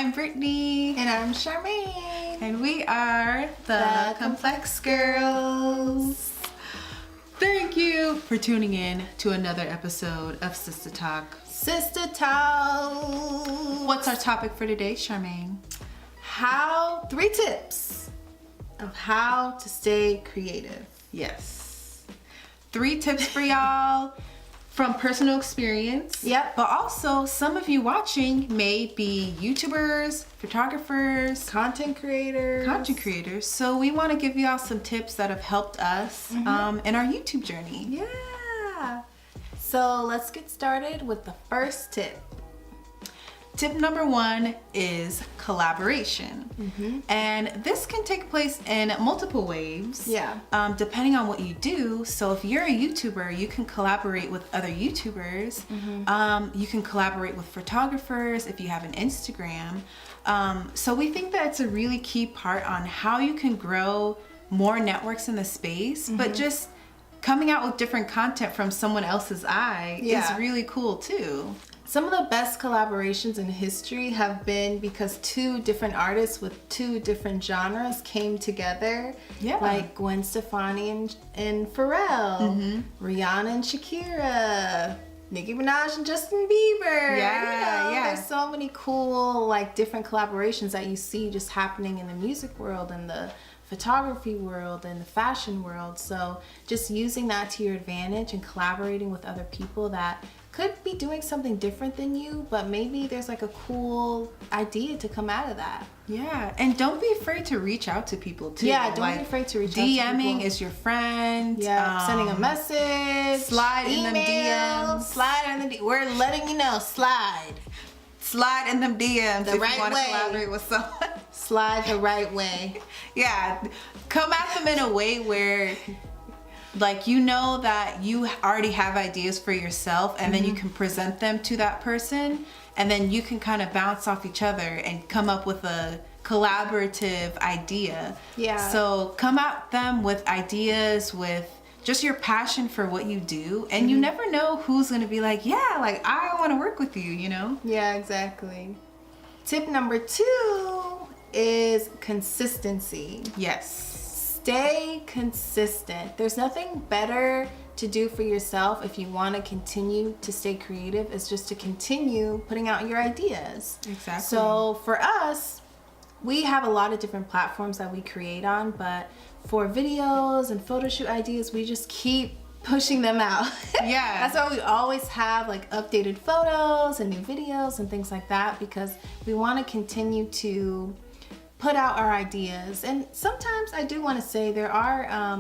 I'm Brittany. And I'm Charmaine. And we are the Complex Girls. Thank you for tuning in to another episode of Sista Talk. Sista Talk. What's our topic for today, Charmaine? 3 tips of how to stay creative. Yes. 3 tips for y'all from personal experience. Yep. But also, some of you watching may be YouTubers, photographers, Content creators. So we want to give y'all some tips that have helped us in our YouTube journey. Yeah. So let's get started with the first tip. Tip number 1 is collaboration. And this can take place in multiple ways. Yeah. Depending on what you do. So if you're a YouTuber, you can collaborate with other YouTubers. You can collaborate with photographers if you have an Instagram. So we think that it's a really key part on how you can grow more networks in the space, but just coming out with different content from someone else's eye is really cool too. Some of the best collaborations in history have been because 2 different artists with 2 different genres came together. Yeah. Like Gwen Stefani and Pharrell, Rihanna and Shakira, Nicki Minaj and Justin Bieber. There's so many cool, like, different collaborations that you see just happening in the music world and the photography world and the fashion world. So just using that to your advantage and collaborating with other people that could be doing something different than you, but maybe there's like a cool idea to come out of that. Yeah, and don't be afraid to reach out to people too. Yeah, don't be afraid to reach out to people. DMing is your friend. Yeah, sending a message, slide in them email, DMs. slide in the We're letting you know, slide in them DMs the if right you want way. to collaborate with someone. Slide the right way. Yeah, come at them in a way where, like, you know that you already have ideas for yourself, and then you can present them to that person, and then you can kind of bounce off each other and come up with a collaborative idea. Yeah. So come at them with ideas, with just your passion for what you do, and you never know who's going to be like, yeah, like, I want to work with you, you know? Yeah, exactly. Tip number 2 is consistency. Yes. Stay consistent. There's nothing better to do for yourself if you want to continue to stay creative, is just to continue putting out your ideas. Exactly. So for us, we have a lot of different platforms that we create on, but for videos and photo shoot ideas, we just keep pushing them out. Yeah. That's why we always have like updated photos and new videos and things like that, because we want to continue to put out our ideas. And sometimes I do want to say there are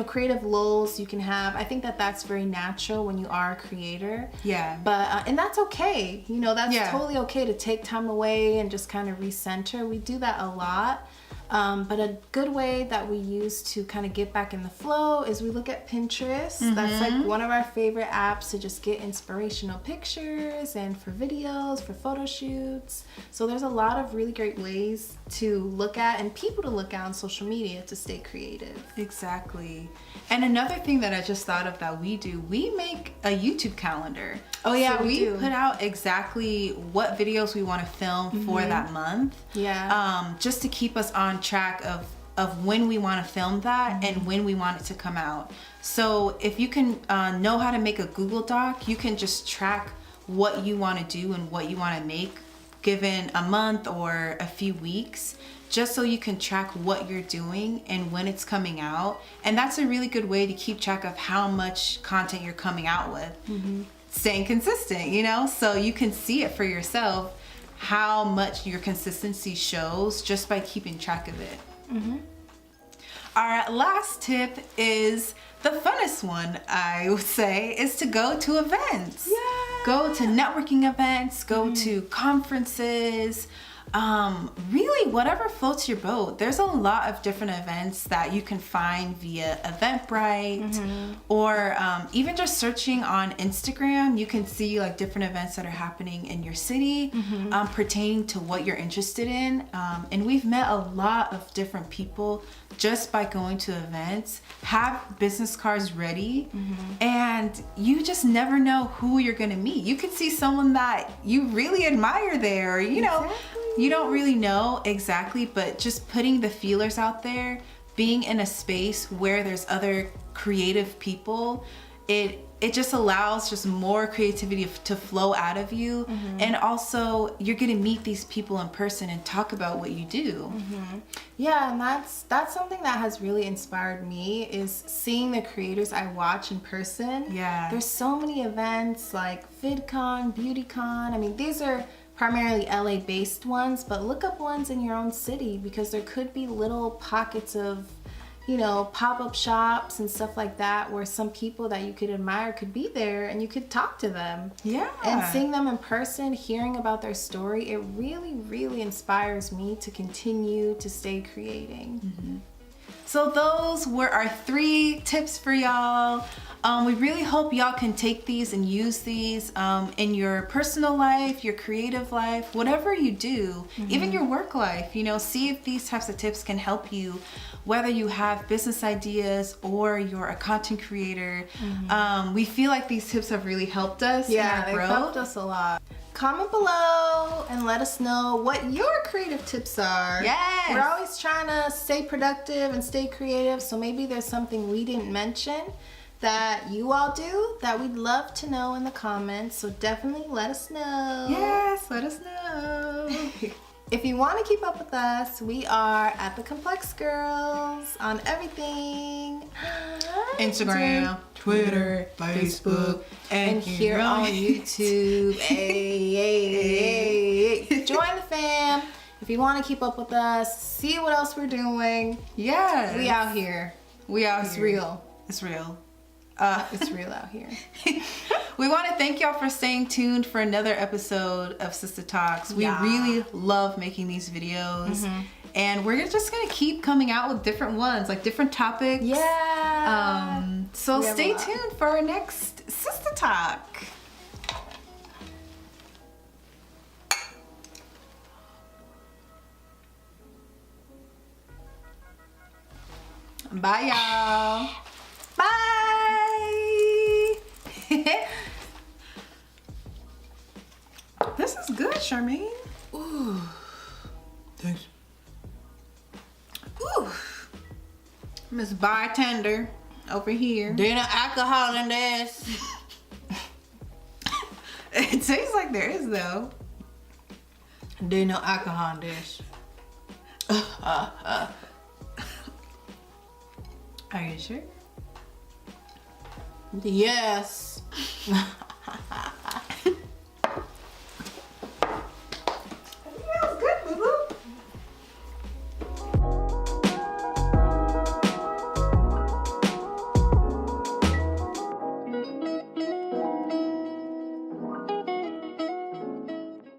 creative lulls you can have. I think that that's very natural when you are a creator. Yeah. But and that's okay. That's Yeah. totally okay to take time away and just kind of recenter. We do that a lot. But a good way that we use to kind of get back in the flow is we look at Pinterest. That's like one of our favorite apps to just get inspirational pictures and for videos, for photo shoots. So there's a lot of really great ways to look at and people to look at on social media to stay creative. Exactly. And another thing that I just thought of that we do, we make a YouTube calendar. Oh yeah, so we do. put out exactly what videos we want to film for that month. Yeah. Just to keep us on track of when we want to film that and when we want it to come out. So if you can know how to make a Google Doc, you can just track what you want to do and what you want to make given a month or a few weeks, just so you can track what you're doing and when it's coming out. And that's a really good way to keep track of how much content you're coming out with. Staying consistent, so you can see it for yourself how much your consistency shows just by keeping track of it. Our last tip is the funnest one, I would say, is to go to events. Yeah. Go to networking events, go to conferences, really whatever floats your boat. There's a lot of different events that you can find via Eventbrite or even just searching on Instagram. You can see like different events that are happening in your city pertaining to what you're interested in. And we've met a lot of different people just by going to events. Have business cards ready, and you just never know who you're gonna meet. You could see someone that you really admire there, you know. You don't really know exactly, but just putting the feelers out there, being in a space where there's other creative people, it just allows just more creativity to flow out of you. And also you're gonna meet these people in person and talk about what you do. Yeah, and that's something that has really inspired me, is seeing the creators I watch in person. Yeah. There's so many events like VidCon, BeautyCon. I mean, these are primarily LA based ones, but look up ones in your own city, because there could be little pockets of, you know, pop-up shops and stuff like that where some people that you could admire could be there and you could talk to them. Yeah. And seeing them in person, hearing about their story, it really, really inspires me to continue to stay creating. So those were our 3 tips for y'all. We really hope y'all can take these and use these in your personal life, your creative life, whatever you do, even your work life. You know, see if these types of tips can help you, whether you have business ideas or you're a content creator. We feel like these tips have really helped us in our they've growth. helped us a lot. Comment below and let us know what your creative tips are. Yes. We're always trying to stay productive and stay creative, so maybe there's something we didn't mention that you all do that we'd love to know in the comments, so definitely let us know. Yes, let us know. If you want to keep up with us, we are at The Complex Girls on everything. Instagram, Twitter, Facebook, and here on YouTube. Hey. Join the fam. If you want to keep up with us, see what else we're doing. Yes. We out here. It's real. It's real. It's real out here. We want to thank y'all for staying tuned for another episode of Sista Talks. We really love making these videos. And we're just going to keep coming out with different ones, like different topics. Yeah. So stay tuned for our next Sista Talk. Bye, y'all. Bye. This is good, Charmaine. Ooh. Thanks. Ooh. Miss Bartender over here. There's no alcohol in this. It tastes like there is, though. There's no alcohol in this. Are you sure? Yes.